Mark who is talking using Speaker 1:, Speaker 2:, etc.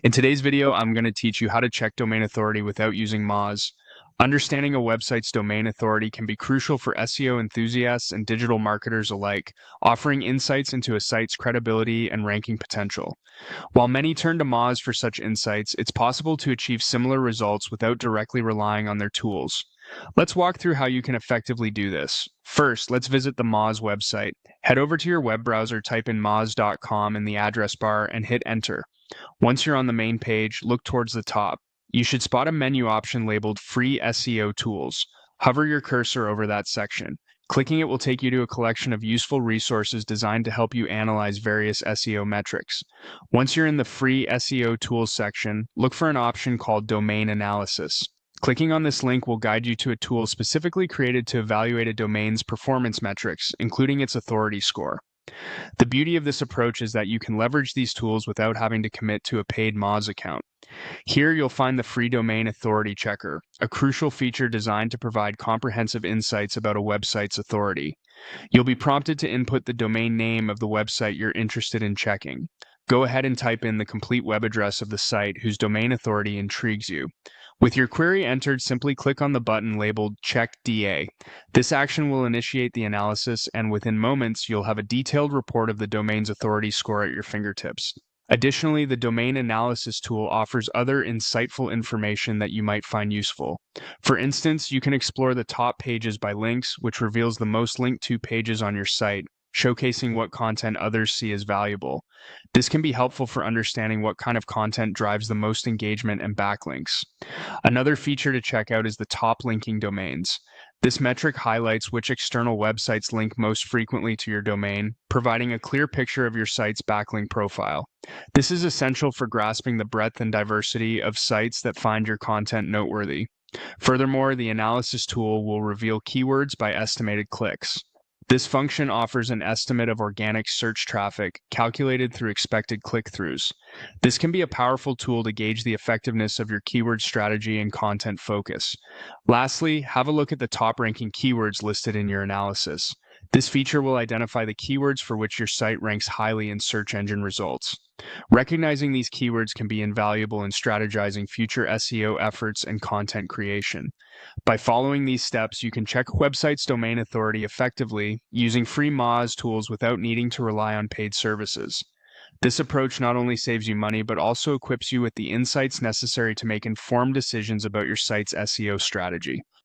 Speaker 1: In today's video, I'm going to teach you how to check domain authority without using Moz. Understanding a website's domain authority can be crucial for SEO enthusiasts and digital marketers alike, offering insights into a site's credibility and ranking potential. While many turn to Moz for such insights, it's possible to achieve similar results without directly relying on their tools. Let's walk through how you can effectively do this. First, let's visit the Moz website. Head over to your web browser, type in moz.com in the address bar, and hit enter. Once you're on the main page, look towards the top. You should spot a menu option labeled Free SEO Tools. Hover your cursor over that section. Clicking it will take you to a collection of useful resources designed to help you analyze various SEO metrics. Once you're in the Free SEO Tools section, look for an option called Domain Analysis. Clicking on this link will guide you to a tool specifically created to evaluate a domain's performance metrics, including its authority score. The beauty of this approach is that you can leverage these tools without having to commit to a paid Moz account. Here you'll find the free domain authority checker, a crucial feature designed to provide comprehensive insights about a website's authority. You'll be prompted to input the domain name of the website you're interested in checking. Go ahead and type in the complete web address of the site whose domain authority intrigues you. With your query entered, simply click on the button labeled Check DA. This action will initiate the analysis, and within moments, you'll have a detailed report of the domain's authority score at your fingertips. Additionally, the domain analysis tool offers other insightful information that you might find useful. For instance, you can explore the top pages by links, which reveals the most linked to pages on your site, showcasing what content others see as valuable. This can be helpful for understanding what kind of content drives the most engagement and backlinks. Another feature to check out is the top linking domains. This metric highlights which external websites link most frequently to your domain, providing a clear picture of your site's backlink profile. This is essential for grasping the breadth and diversity of sites that find your content noteworthy. Furthermore, the analysis tool will reveal keywords by estimated clicks. This function offers an estimate of organic search traffic calculated through expected click-throughs. This can be a powerful tool to gauge the effectiveness of your keyword strategy and content focus. Lastly, have a look at the top-ranking keywords listed in your analysis. This feature will identify the keywords for which your site ranks highly in search engine results. Recognizing these keywords can be invaluable in strategizing future SEO efforts and content creation. By following these steps, you can check a website's domain authority effectively using free Moz tools without needing to rely on paid services. This approach not only saves you money, but also equips you with the insights necessary to make informed decisions about your site's SEO strategy.